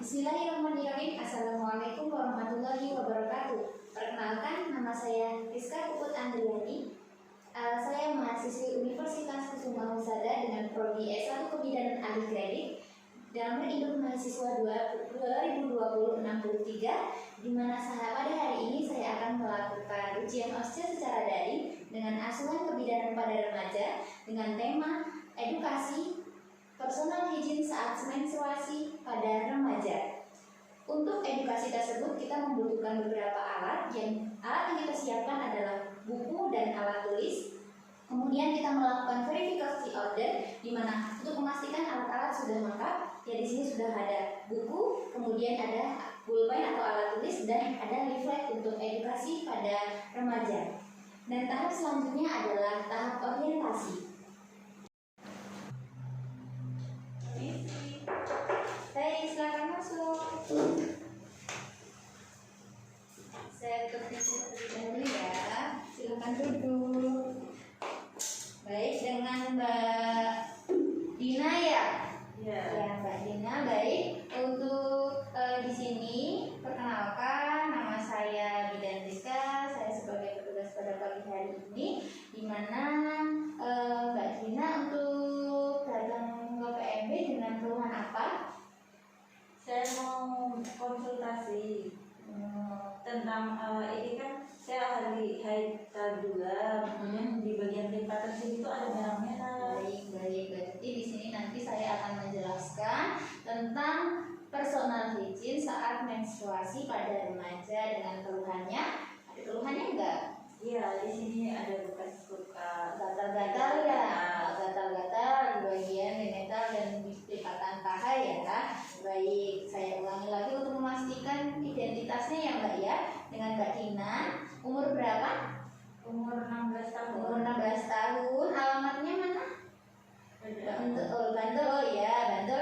Bismillahirrahmanirrahim. Assalamualaikum warahmatullahi wabarakatuh. Perkenalkan, nama saya Rizka Puput Andriani. Saya mahasiswi Universitas Kusuma Husada dengan prodi S1 Kebidanan Alih Kredit dalam Induk Mahasiswa 2020-63, di mana pada hari ini saya akan melakukan ujian OSCE secara daring dengan asuhan kebidanan pada remaja dengan tema edukasi personal hygiene saat menstruasi pada remaja. Untuk edukasi tersebut kita membutuhkan beberapa alat yang kita siapkan adalah buku dan alat tulis. Kemudian kita melakukan verifikasi order, di mana untuk memastikan alat-alat sudah lengkap, ya di sini sudah ada buku, kemudian ada pulpen atau alat tulis, dan ada leaflet untuk edukasi pada remaja. Dan tahap selanjutnya adalah tahap orientasi. Baik, silakan masuk. Saya terlebih dahulu ya. Silakan duduk. Baik, dengan Mbak Dina ya. Ya, Mbak Dina. Baik. Untuk di sini perkenalkan, nama saya Bidan Rizka. Saya sebagai petugas pada pagi hari ini, di mana Mbak Dina untuk datang ke PMB dengan keluhan apa? Saya mau konsultasi tentang ini kan saya ahli haid juga, kemudian di bagian lipatan sini itu ada merah-merah. Baik. Berarti di sini nanti saya akan menjelaskan tentang personal hygiene saat menstruasi pada remaja dengan keluhannya. Ada keluhannya enggak? Iya, di sini ada bekas luka Gatal-gatal ya, gatal-gatal di bagian genital dan di lipatan paha ya. Baik, saya ulangi lagi untuk memastikan identitasnya ya Mbak ya. Dengan Mbak Dina, umur berapa? umur 16 tahun. Umur 16 tahun. Alamatnya mana? Bantul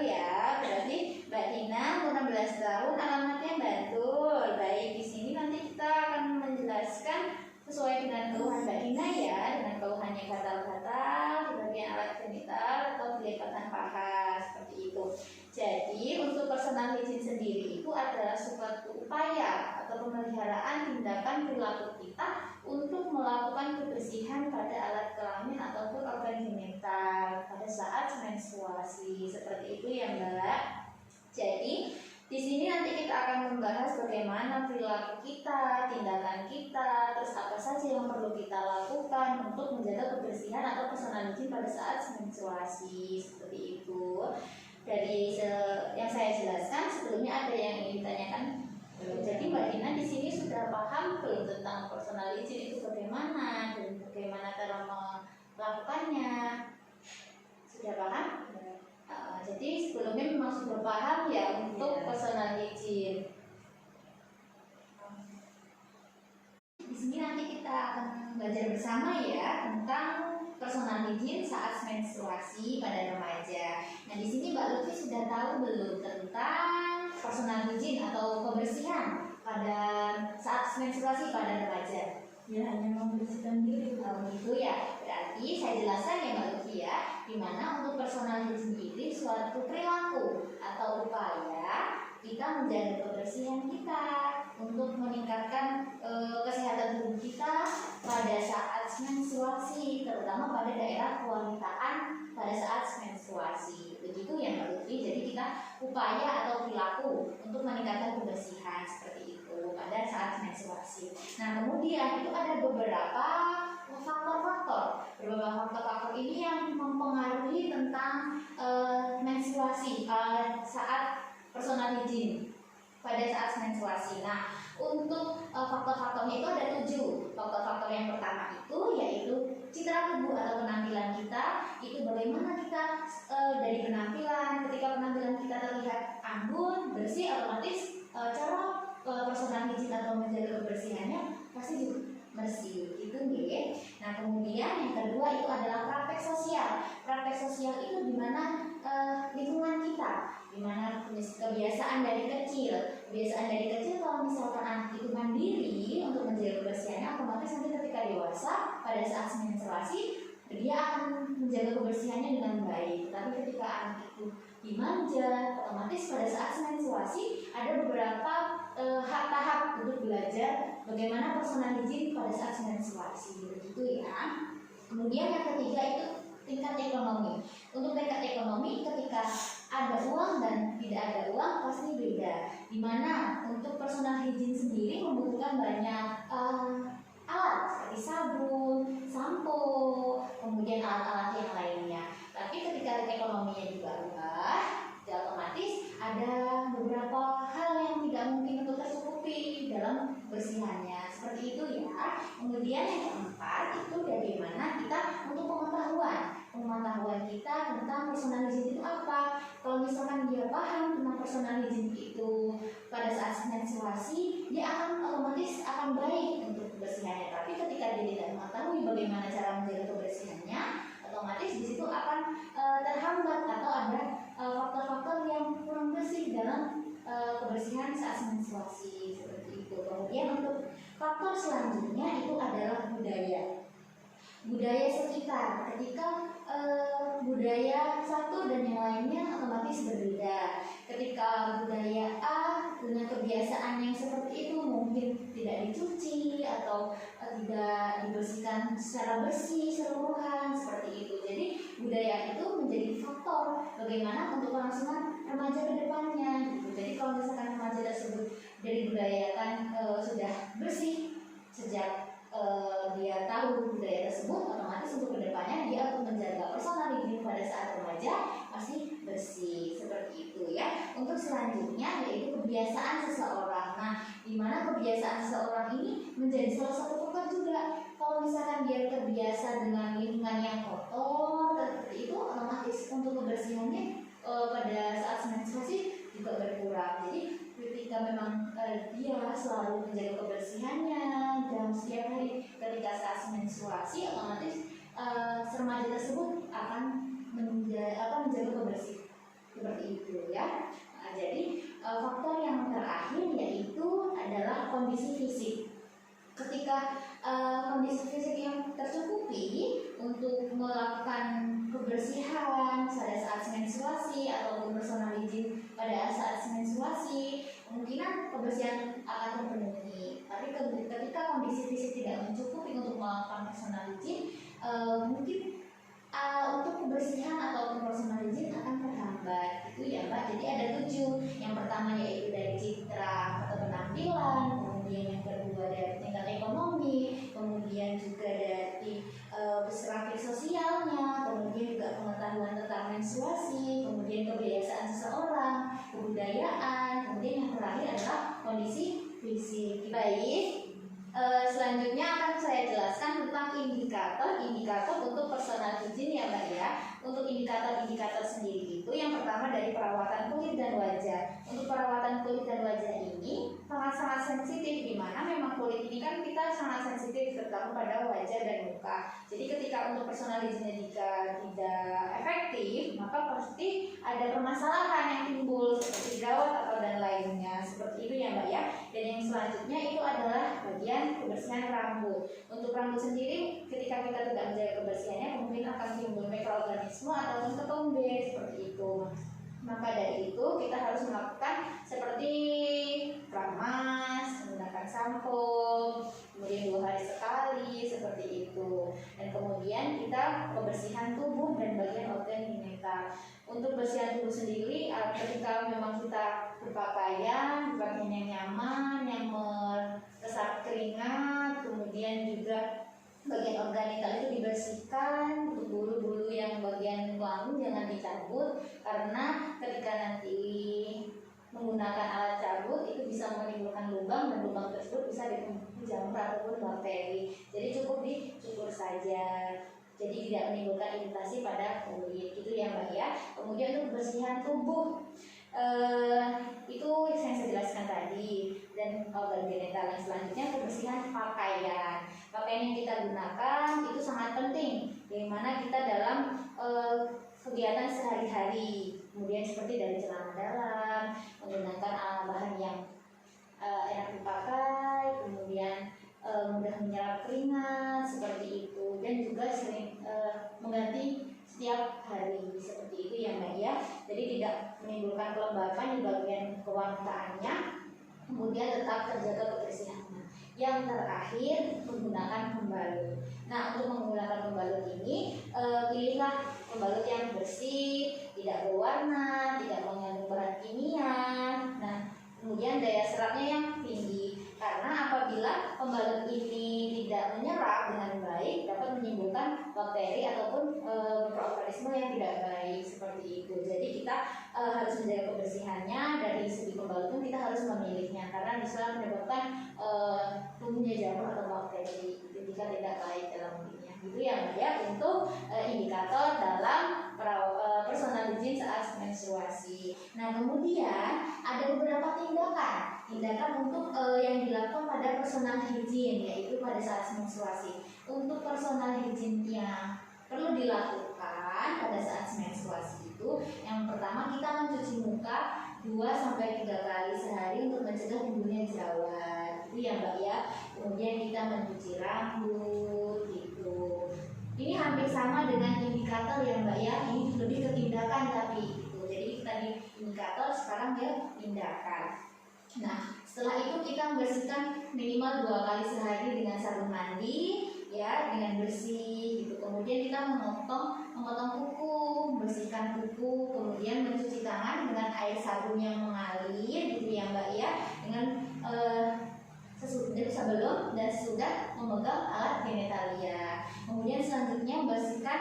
ya. Berarti Mbak Dina umur 16 tahun, alamatnya Bantul. Baik, di sini nanti kita akan menjelaskan sesuai dengan keluhan Mbak Dina ya, dengan keluhannya gatal-gatal di bagian alat genital atau di lipatan paha seperti itu. Jadi untuk personal hygiene sendiri itu adalah suatu upaya atau pemeliharaan tindakan perilaku kita untuk melakukan kebersihan pada alat kelamin ataupun organ genital pada saat menstruasi. Seperti itu ya Mbak. Jadi di sini nanti kita akan membahas bagaimana perilaku kita, tindakan kita, terus apa saja yang perlu kita lakukan untuk menjaga kebersihan atau personal hygiene pada saat menstruasi. Seperti itu. Dari yang saya jelaskan sebelumnya ada yang ingin ditanyakan. Jadi Mbak Dina di sini sudah paham belum tentang personal hygiene itu bagaimana dan bagaimana cara melakukannya? Sudah paham? Jadi sebelumnya memang sudah paham ya untuk personal hygiene. Di sini nanti kita akan belajar bersama ya tentang personal hygiene saat menstruasi pada remaja. Nah di sini Mbak Lutfi sudah tahu belum tentang personal hygiene atau kebersihan pada saat menstruasi pada remaja? Ya, hanya membersihkan diri. Gitu ya. Berarti saya jelaskan ya Mbak Lutfi ya, dimana untuk personal hygiene sendiri suatu perilaku atau upaya kita menjaga kebersihan kita untuk meningkatkan kesehatan tubuh kita pada saat menstruasi, terutama pada daerah kewanitaan pada saat menstruasi. Begitu ya Mbak Lutfi. Jadi kita upaya atau perilaku untuk meningkatkan kebersihan seperti itu pada saat menstruasi. Nah kemudian itu ada beberapa faktor ini yang mempengaruhi tentang menstruasi saat personal hygiene pada saat menstruasi. Nah untuk faktor-faktornya itu ada 7. Faktor-faktor yang pertama itu yaitu citra tubuh atau penampilan kita. Itu bagaimana kita dari penampilan, ketika penampilan kita terlihat anggun, bersih, otomatis cara personal hygiene atau menjaga kebersihannya pasti juga bersih gitu nih. Nah kemudian yang kedua itu adalah praktek sosial. Praktek sosial itu dimana lingkungan kita, dimana kebiasaan dari kecil. Kebiasaan dari kecil kalau misalkan anak itu mandiri untuk menjaga kebersihannya, otomatis nanti ketika dewasa pada saat menstruasi dia akan menjaga kebersihannya dengan baik. Tapi ketika anak itu dimanja, otomatis pada saat menstruasi ada beberapa tahap untuk belajar bagaimana personal hygiene pada saat menstruasi, begitu ya. Kemudian yang ketiga itu tingkat ekonomi. Untuk tingkat ekonomi, ketika ada uang dan tidak ada uang pasti beda. Dimana untuk personal hygiene sendiri membutuhkan banyak alat seperti sabun, sampo, kemudian alat-alat yang lainnya. Tapi ketika ekonominya juga rendah, ya otomatis ada beberapa hal yang tidak mungkin untuk tercukupi dalam kebersihannya. Seperti itu ya. Kemudian yang keempat itu bagaimana kita untuk pengetahuan kita tentang personal hygiene itu apa. Kalau misalkan dia paham tentang personal hygiene itu pada saat menstruasi, dia akan otomatis akan baik untuk kebersihannya. Tapi ketika dia tidak mengetahui bagaimana cara menjaga kebersihannya, otomatis di situ akan terhambat atau ada faktor-faktor yang kurang bersih dalam kebersihan saat menstruasi, seperti itu. Kemudian untuk faktor selanjutnya itu adalah budaya sekitar. Ketika budaya satu dan yang lainnya otomatis berbeda. Ketika budaya A dengan kebiasaan yang seperti itu mungkin tidak dicuci atau tidak dibersihkan secara bersih seluruhan, seperti itu. Jadi budaya itu menjadi faktor bagaimana untuk kelangsungan remaja ke depannya gitu. Jadi kalau misalkan remaja tersebut dari budaya kan sudah bersih sejak dia tahu budaya tersebut, otomatis untuk kedepannya dia untuk menjaga personal hygiene pada saat remaja pasti bersih, seperti itu ya. Untuk selanjutnya yaitu kebiasaan seseorang. Nah, di mana kebiasaan seseorang ini menjadi salah satu faktor juga. Kalau misalkan dia terbiasa dengan lingkungan yang kotor seperti itu, otomatis untuk kebersihannya pada saat menstruasi juga berkurang. Jadi ketika memang dia selalu menjaga kebersihannya dalam setiap hari ketika saat menstruasi, otomatis remaja tersebut akan menjaga kebersihan seperti itu ya. Nah, jadi faktor yang terakhir yaitu adalah kondisi fisik. Ketika kondisi fisik yang tercukupi untuk melakukan kebersihan pada saat menstruasi atau personal hygiene pada saat menstruasi, kemungkinan kebersihan akan terpenuhi. Tapi ketika kondisi fisik tidak mencukupi untuk melakukan personal hygiene, mungkin untuk kebersihan atau personal hygiene akan terhambat, itu ya Mbak. Jadi ada 7. Yang pertama yaitu dari citra atau penampilan, kemudian yang kedua dari tingkat ekonomi, kemudian juga dari grafik sosialnya, kemudian juga pengetahuan tentang menstruasi, kemudian kebiasaan seseorang, kebudayaan, kemudian yang terakhir adalah kondisi fisik. Baik, selanjutnya akan saya jelaskan tentang indikator untuk personal hygiene ya Mbak ya. Untuk indikator sendiri itu yang pertama dari perawatan kulit dan wajah. Untuk perawatan kulit dan wajah ini sangat-sangat sensitif, di mana memang kulit ini kan kita sangat sensitif terutama pada wajah dan muka. Jadi ketika untuk personal hygiene jika tidak efektif, maka pasti ada permasalahan yang timbul seperti jerawat atau dan lainnya, seperti itu ya Mbak ya. Dan yang selanjutnya itu adalah bagian kebersihan rambut. Untuk rambut sendiri ketika kita tidak menjaga kebersihannya mungkin akan timbul mikroorganisme ataupun ketombe, seperti itu. Maka dari itu kita harus melakukan seperti keramas, menggunakan sampo, kemudian 2 hari sekali, seperti itu. Dan kemudian kita kebersihan tubuh dan bagian organ genital. Untuk kebersihan tubuh sendiri, ketika memang kita berpakaian yang nyaman, yang meresap keringat, kemudian juga bagian organ genital itu dibersihkan. Untuk bulu-bulu yang bagian lambung jangan dicabut, karena ketika nanti menggunakan alat cabut itu bisa menimbulkan lubang, dan lubang tersebut bisa ditumbuhi jamur ataupun bakteri. Jadi cukup dicukur saja, jadi tidak menimbulkan iritasi pada kulit, gitu ya Mbak ya. Kemudian untuk kebersihan tubuh itu yang saya jelaskan tadi. Dan organ genital yang selanjutnya kebersihan pakaian. Pakaian yang kita gunakan itu sangat penting, bagaimana kita dalam kegiatan sehari-hari. Kemudian seperti dari celana dalam, menggunakan bahan yang enak dipakai, kemudian mudah menyerap keringat, seperti itu. Dan juga sering mengganti kelembapan di bagian kewanitaannya, kemudian tetap terjaga kebersihannya. Yang terakhir, menggunakan pembalut. Nah, untuk menggunakan pembalut ini, pilihlah pembalut yang bersih, tidak berwarna, tidak mengandung bahan kimia. Nah, kemudian daya serapnya yang tinggi, karena apabila pembalut ini tidak menyerap dengan baik dapat menimbulkan bakteri ataupun mikroorganisme yang tidak baik seperti itu. Jadi kita harus menjaga kebersihannya. Dari segi pembalut pun kita harus memilihnya, karena bisa menyebabkan tumbuhnya jamur atau bakteri jika tidak baik dalam mulutnya. Itu yang ya untuk indikator dalam personal hygiene saat menstruasi. Nah, kemudian ada beberapa tindakan untuk yang dilakukan pada personal hygiene, yaitu pada saat menstruasi. Untuk personal hygiene yang perlu dilakukan pada saat menstruasi itu, yang pertama kita mencuci muka 2-3 kali sehari untuk mencegah timbulnya jerawat. Itu ya Mbak ya. Kemudian kita mencuci rambut gitu. Ini hampir sama dengan indikator ya Mbak ya. Ini lebih ke tindakan tapi itu. Jadi tadi indikator, sekarang dia tindakan. Nah, setelah itu kita membersihkan minimal 2 kali sehari dengan sabun mandi ya, dengan bersih gitu. Kemudian kita memotong kuku, membersihkan kuku, kemudian mencuci tangan dengan air sabun yang mengalir gitu ya Mbak ya, dengan sebelum dan sesudah memegang alat genitalia. Kemudian selanjutnya membersihkan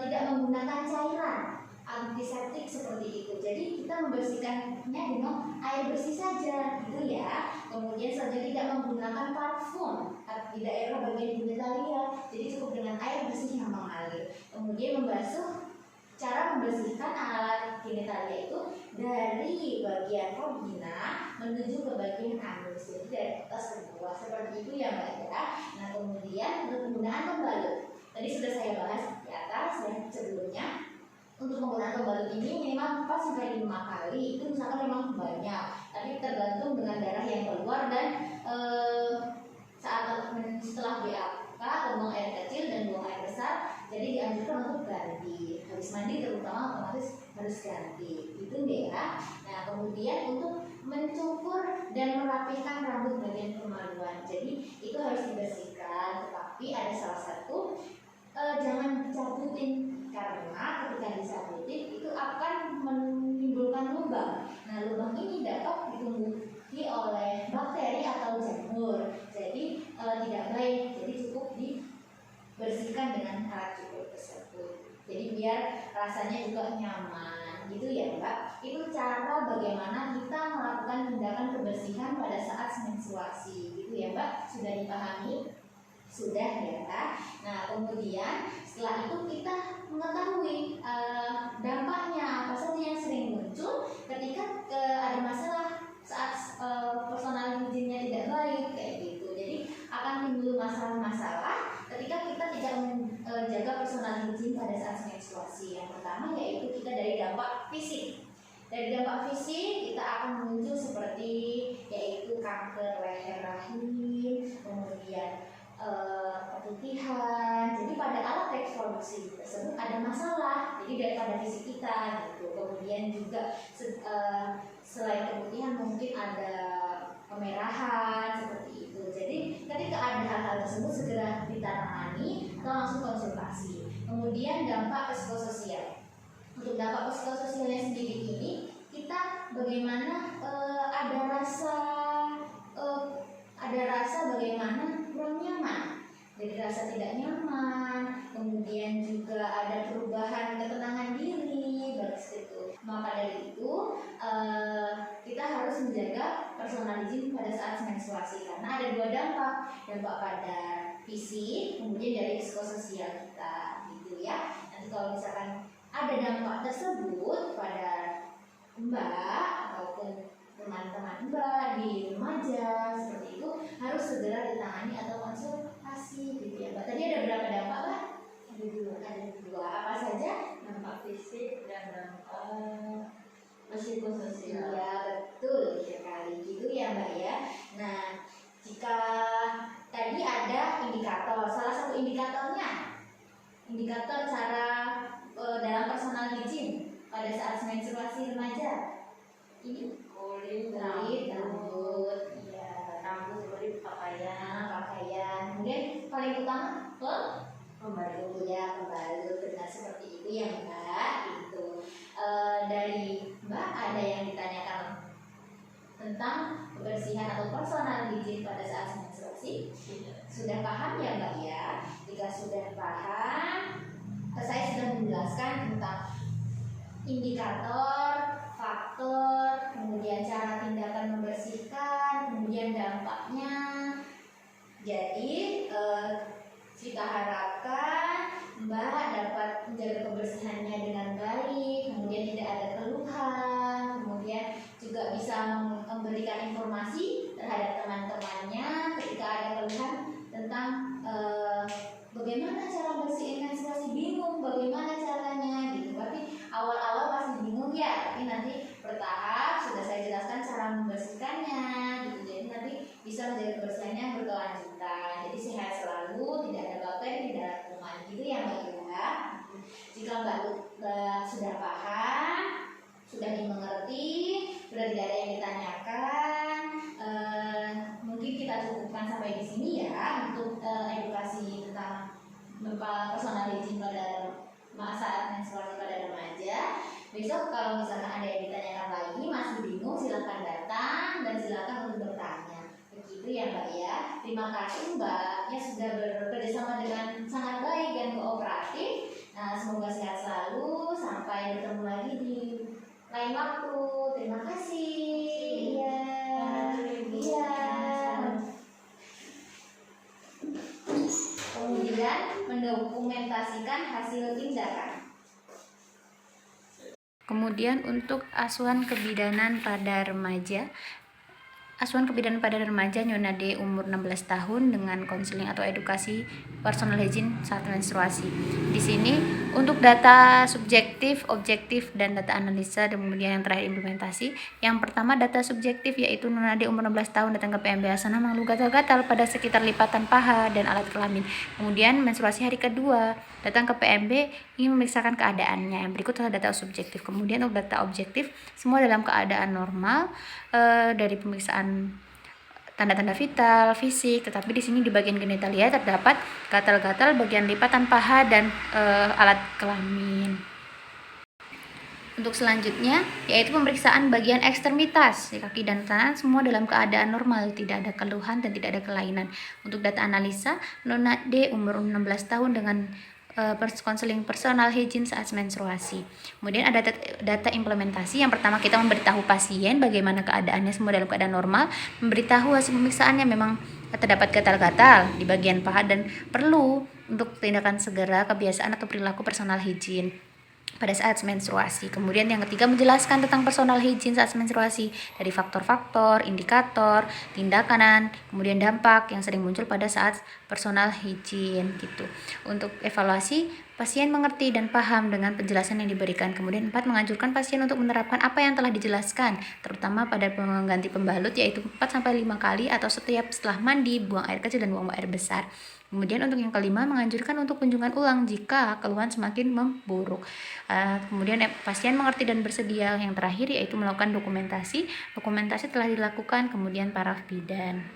tidak menggunakan cairan antiseptik seperti itu. Jadi kita membersihkannya dengan air bersih saja gitu ya. Kemudian selanjutnya tidak menggunakan parfum di daerah bagian genitalia. Jadi cukup dengan air bersih yang mengalir. Kemudian membasuh. Cara membersihkan alat genitalia itu dari bagian vagina menuju ke bagian anus, jadi dari atas ke bawah seperti itu ya Mbak ya. Nah, kemudian untuk penggunaan pembalut tadi sudah saya bahas di atas ya sebelumnya. Untuk penggunaan pembalut ini minimal 4-5 kali, itu misalkan memang banyak, tapi tergantung dengan darah yang keluar dan setelah BAK buang air kecil dan buang air besar. Jadi dianjurkan untuk ganti habis mandi, terutama otomatis harus ganti itu deh ya. Nah, kemudian untuk mencukur dan merapikan rambut bagian kemaluan, jadi itu harus dibersihkan, tetapi ada salah satu jangan dicabutin, karena ketika dicabutin itu akan menimbulkan lubang. Nah, lubang ini dapat ditumbuhi oleh bakteri atau jamur, jadi tidak baik. Jadi cukup dibersihkan dengan alat cukur tersebut. Jadi biar rasanya juga nyaman, gitu ya Mbak. Itu cara bagaimana kita melakukan tindakan kebersihan pada saat menstruasi, gitu ya Mbak. Sudah dipahami? Sudah ya. Nah, kemudian setelah itu kita mengetahui dampaknya apa saja yang sering muncul ketika ada masalah saat personal hygiene-nya tidak baik kayak gitu. Jadi akan timbul masalah-masalah ketika kita tidak menjaga personal hygiene pada saat menstruasi. Yang pertama yaitu kita dari dampak fisik. Dari dampak fisik kita akan muncul seperti yaitu kanker leher rahim, kemudian keputihan. Jadi pada alat reproduksi tersebut ada masalah. Jadi daripada fisik kita gitu. Kemudian juga selain keputihan mungkin ada kemerahan seperti itu. Jadi ketika ada hal-hal tersebut segera ditangani atau langsung konsultasi. Kemudian dampak psikososial. Untuk dampak psikososialnya sendiri ini kita bagaimana ada rasa bagaimana kurang nyaman, jadi rasa tidak nyaman, kemudian juga ada perubahan ketenangan diri, seperti itu. Maka dari itu kita harus menjaga personal hygiene pada saat menstruasi, karena ada 2 dampak pada fisik, kemudian dari psikososial kita, gitu ya. Nanti kalau misalkan ada dampak tersebut pada Mbak ataupun teman-teman Mbak di remaja seperti itu, harus segera ditangani atau konsultasi, gitu ya Mbak. Tadi ada berapa dampak Mbak? Ada 2. Apa saja? Dampak fisik dan dampak psikososial. Iya, betul sekali, gitu ya Mbak ya. Nah, jika tadi ada indikator, salah satu indikatornya indikator cara dalam personal hygiene pada saat menstruasi remaja kemudian pembalut, benar seperti itu ya Mbak. Itu dari Mbak ada yang ditanyakan tentang kebersihan atau personal hygiene pada saat menstruasi? Sudah paham ya Mbak ya? Jika sudah paham, saya sudah menjelaskan tentang indikator, faktor, kemudian cara tindakan membersihkan, kemudian dampaknya. Jadi kita harapkan Mbak dapat menjaga kebersihannya dengan baik, kemudian tidak ada keluhan, kemudian juga bisa memberikan informasi terhadap teman-temannya ketika ada keluhan tentang bagaimana cara bersihin menstruasi, bingung bagaimana caranya gitu. Tapi awal-awal masih bingung ya, tapi nanti bertahap sudah saya jelaskan cara membersihkannya gitu. Jadi nanti bisa menjaga kebersihannya berkelanjutan. Jadi sehat selalu, tidak ada bakteri, tidak ada kuman gitu ya Mbak ya. Jika Mbak sudah paham, sudah dimengerti, sudah tidak ada yang ditanyakan, mungkin kita cukupkan sampai di sini ya untuk edukasi tentang personal hygiene pada saat menstruasi pada remaja. Besok kalau misalkan ada yang ditanyakan lagi masih bingung, silakan datang dan silakan untuk bertanya. Begitu ya Mbak ya. Terima kasih Mbak ya sudah bekerjasama dengan sangat baik dan kooperatif. Nah, semoga sehat selalu. Sampai bertemu lagi di lain waktu. Terima kasih. Iya. Iya. Kemudian mendokumentasikan hasil tindakan. Kemudian untuk asuhan kebidanan pada remaja. Asuhan kebidanan pada remaja Nyonya D umur 16 tahun dengan konseling atau edukasi personal hygiene saat menstruasi. Di sini untuk data subjektif, objektif, dan data analisa, dan kemudian yang terakhir implementasi. Yang pertama data subjektif yaitu Nyonya D umur 16 tahun datang ke PMB Asana mengeluh gatal-gatal pada sekitar lipatan paha dan alat kelamin. Kemudian menstruasi hari kedua datang ke PMB ingin memeriksakan keadaannya. Yang berikut adalah data subjektif. Kemudian untuk data objektif semua dalam keadaan normal dari pemeriksaan tanda-tanda vital, fisik, tetapi di sini di bagian genitalia terdapat gatal-gatal bagian lipatan paha dan alat kelamin. Untuk selanjutnya yaitu pemeriksaan bagian ekstremitas, kaki dan tangan semua dalam keadaan normal, tidak ada keluhan dan tidak ada kelainan. Untuk data analisa, Nona D umur 16 tahun dengan konseling personal hygiene saat menstruasi. Kemudian ada data implementasi. Yang pertama kita memberitahu pasien bagaimana keadaannya semua dalam keadaan normal, memberitahu hasil pemeriksaannya memang terdapat gatal-gatal di bagian paha dan perlu untuk tindakan segera kebiasaan atau perilaku personal hygiene pada saat menstruasi. Kemudian yang ketiga menjelaskan tentang personal hygiene saat menstruasi dari faktor-faktor, indikator, tindakan, kemudian dampak yang sering muncul pada saat personal hygiene gitu. Untuk evaluasi, pasien mengerti dan paham dengan penjelasan yang diberikan. Kemudian 4 menganjurkan pasien untuk menerapkan apa yang telah dijelaskan, terutama pada pengganti pembalut yaitu 4-5 kali atau setiap setelah mandi, buang air kecil dan buang air besar. Kemudian untuk yang kelima menganjurkan untuk kunjungan ulang jika keluhan semakin memburuk. Kemudian pasien mengerti dan bersedia. Yang terakhir yaitu melakukan dokumentasi. Dokumentasi telah dilakukan, kemudian paraf bidan.